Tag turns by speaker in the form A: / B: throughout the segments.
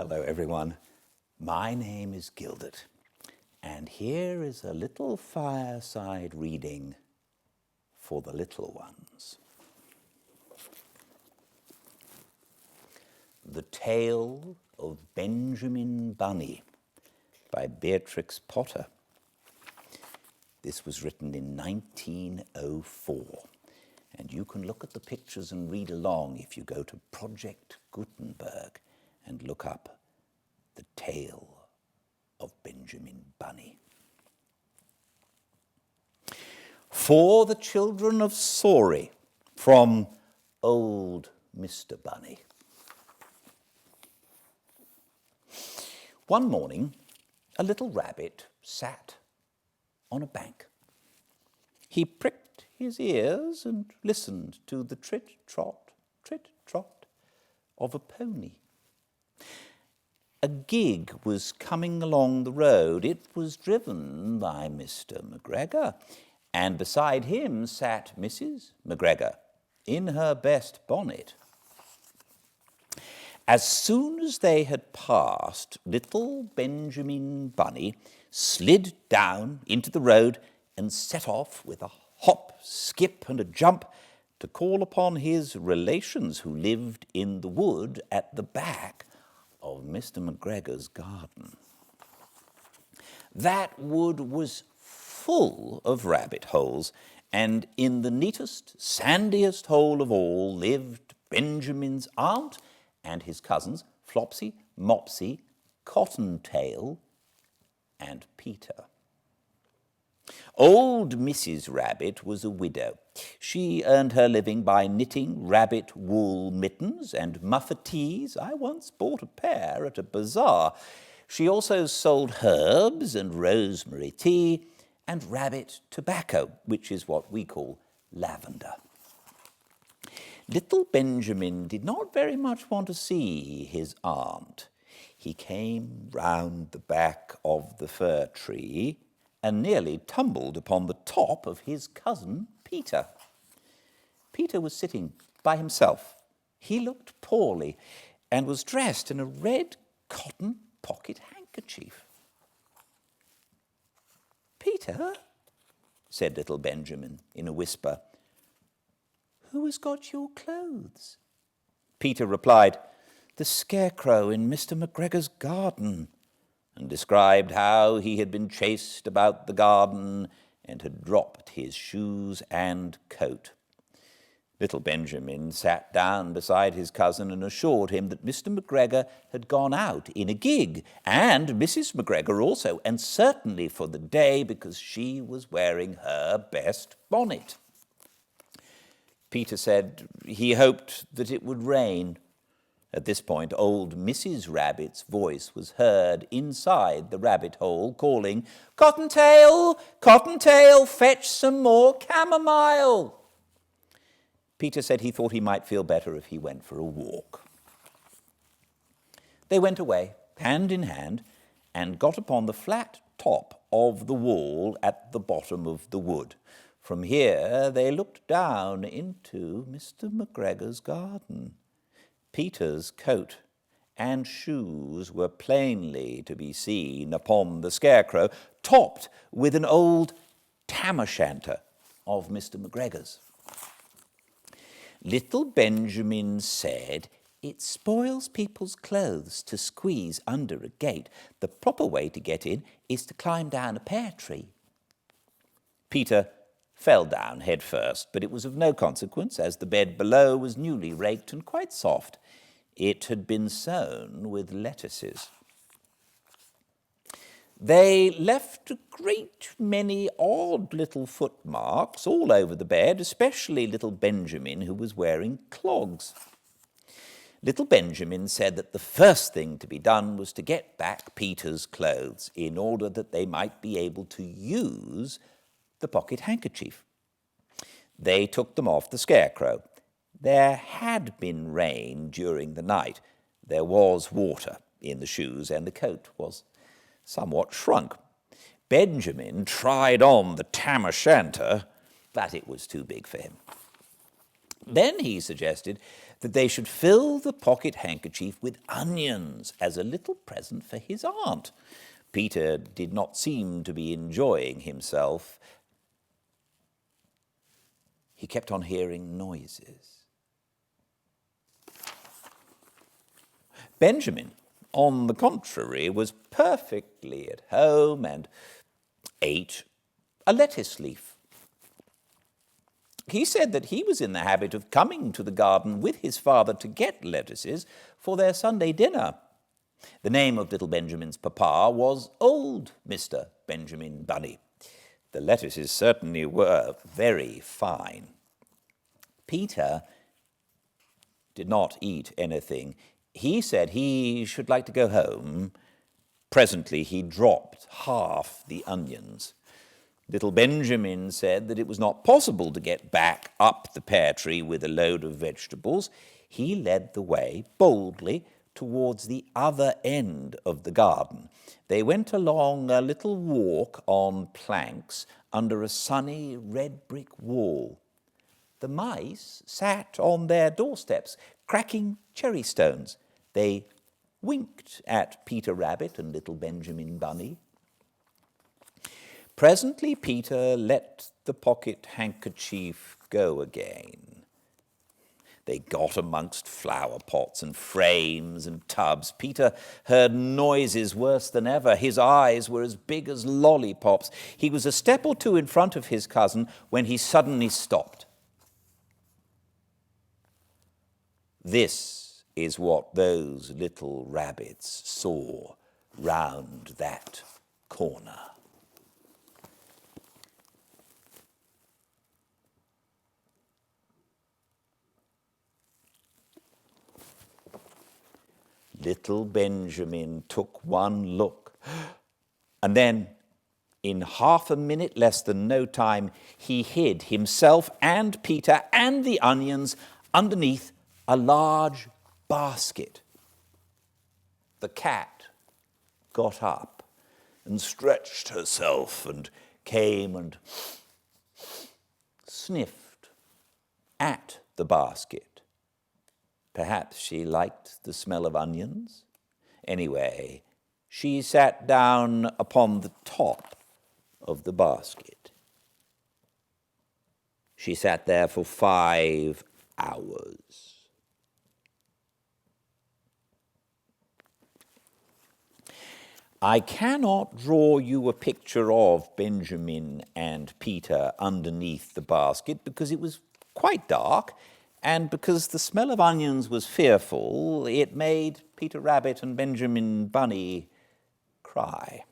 A: Hello everyone, my name is Gildart, and here is a little fireside reading for the little ones. The Tale of Benjamin Bunny by Beatrix Potter. This was written in 1904, and you can look at the pictures and read along if you go to Project Gutenberg and look up The Tale of Benjamin Bunny. For the Children of Sorry, from Old Mr. Bunny. One morning, a little rabbit sat on a bank. He pricked his ears and listened to the trit-trot of a pony. A gig was coming along the road. It was driven by Mr. McGregor, and beside him sat Mrs. McGregor in her best bonnet. As soon as they had passed, little Benjamin Bunny slid down into the road and set off with a hop, skip, and a jump to call upon his relations who lived in the wood at the back of Mr. McGregor's garden. That wood was full of rabbit holes, and in the neatest, sandiest hole of all lived Benjamin's aunt and his cousins, Flopsy, Mopsy, Cottontail, and Peter. Old Mrs. Rabbit was a widow. She earned her living by knitting rabbit wool mittens and muffetees. I once bought a pair at a bazaar. She also sold herbs and rosemary tea and rabbit tobacco, which is what we call lavender. Little Benjamin did not very much want to see his aunt. He came round the back of the fir tree and nearly tumbled upon the top of his cousin Peter. Peter was sitting by himself. He looked poorly and was dressed in a red cotton pocket handkerchief. "Peter," said little Benjamin in a whisper, "who has got your clothes?" Peter replied, "The Scarecrow in Mr. McGregor's garden," and described how he had been chased about the garden and had dropped his shoes and coat. Little Benjamin sat down beside his cousin and assured him that Mr. McGregor had gone out in a gig, and Mrs. McGregor also, and certainly for the day because she was wearing her best bonnet. Peter said he hoped that it would rain. At this point, old Mrs. Rabbit's voice was heard inside the rabbit hole calling, "Cottontail, Cottontail, fetch some more chamomile." Peter said he thought he might feel better if he went for a walk. They went away, hand in hand, and got upon the flat top of the wall at the bottom of the wood. From here they looked down into Mr. McGregor's garden. Peter's coat and shoes were plainly to be seen upon the Scarecrow, topped with an old tam-o'-shanter of Mr. McGregor's. Little Benjamin said, "It spoils people's clothes to squeeze under a gate. The proper way to get in is to climb down a pear tree." Peter fell down head first, but it was of no consequence, as the bed below was newly raked and quite soft. It had been sown with lettuces. They left a great many odd little footmarks all over the bed, especially little Benjamin, who was wearing clogs. Little Benjamin said that the first thing to be done was to get back Peter's clothes in order that they might be able to use the pocket handkerchief. They took them off the Scarecrow. There had been rain during the night. There was water in the shoes, and the coat was somewhat shrunk. Benjamin tried on the tam-o'-shanter, but it was too big for him. Then he suggested that they should fill the pocket handkerchief with onions as a little present for his aunt. Peter did not seem to be enjoying himself. He kept on hearing noises. Benjamin, on the contrary, was perfectly at home and ate a lettuce leaf. He said that he was in the habit of coming to the garden with his father to get lettuces for their Sunday dinner. The name of little Benjamin's papa was old Mr. Benjamin Bunny. The lettuces certainly were very fine. Peter did not eat anything. He said he should like to go home. Presently he dropped half the onions. Little Benjamin said that it was not possible to get back up the pear tree with a load of vegetables. He led the way boldly towards the other end of the garden. They went along a little walk on planks under a sunny red brick wall. The mice sat on their doorsteps, cracking cherry stones. They winked at Peter Rabbit and little Benjamin Bunny. Presently Peter let the pocket handkerchief go again. They got amongst flower pots and frames and tubs. Peter heard noises worse than ever. His eyes were as big as lollipops. He was a step or two in front of his cousin when he suddenly stopped. This is what those little rabbits saw round that corner. Little Benjamin took one look, and then, in half a minute, less than no time, he hid himself and Peter and the onions underneath a large basket. The cat got up and stretched herself and came and sniffed at the basket. Perhaps she liked the smell of onions. Anyway, she sat down upon the top of the basket. She sat there for 5 hours. I cannot draw you a picture of Benjamin and Peter underneath the basket because it was quite dark, and because the smell of onions was fearful, it made Peter Rabbit and Benjamin Bunny cry.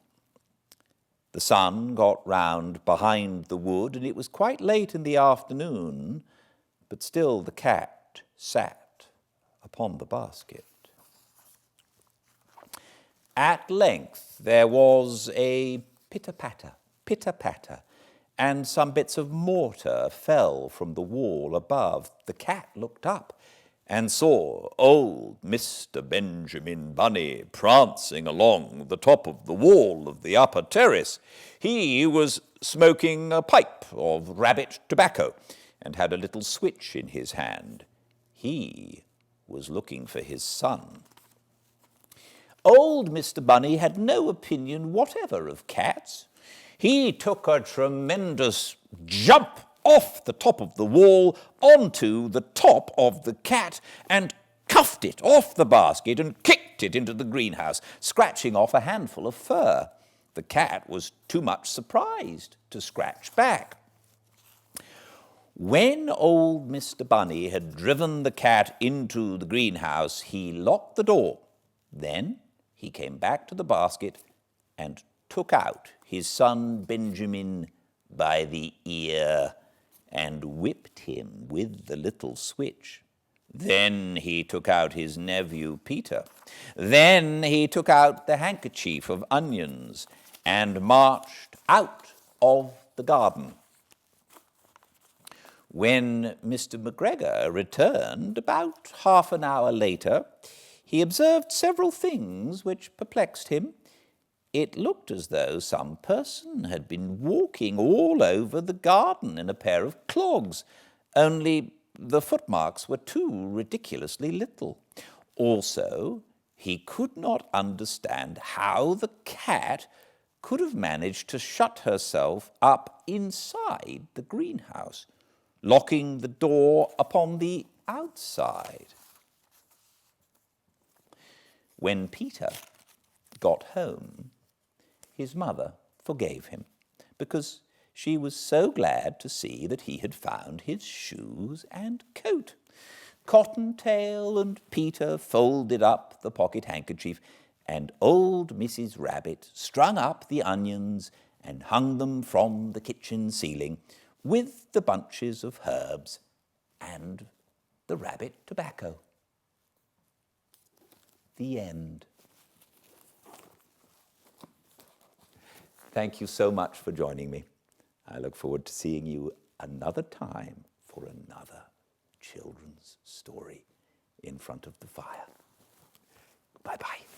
A: The sun got round behind the wood, and it was quite late in the afternoon, but still the cat sat upon the basket. At length there was a pitter-patter, pitter-patter, and some bits of mortar fell from the wall above. The cat looked up and saw old Mr. Benjamin Bunny prancing along the top of the wall of the upper terrace. He was smoking a pipe of rabbit tobacco and had a little switch in his hand. He was looking for his son. Old Mr. Bunny had no opinion whatever of cats. He took a tremendous jump off the top of the wall onto the top of the cat and cuffed it off the basket and kicked it into the greenhouse, scratching off a handful of fur. The cat was too much surprised to scratch back. When old Mr. Bunny had driven the cat into the greenhouse, he locked the door. Then he came back to the basket and took out his son Benjamin by the ear and whipped him with the little switch. Then he took out his nephew Peter. Then he took out the handkerchief of onions and marched out of the garden. When Mr. McGregor returned about half an hour later, he observed several things which perplexed him. It looked as though some person had been walking all over the garden in a pair of clogs, only The footmarks were too ridiculously little. Also, he could not understand how the cat could have managed to shut herself up inside the greenhouse, locking the door upon the outside. When Peter got home, his mother forgave him, because she was so glad to see that he had found his shoes and coat. Cottontail and Peter folded up the pocket handkerchief, and old Mrs. Rabbit strung up the onions and hung them from the kitchen ceiling with the bunches of herbs and the rabbit tobacco. The end. Thank you so much for joining me. I look forward to seeing you another time for another children's story in front of the fire. Bye-bye.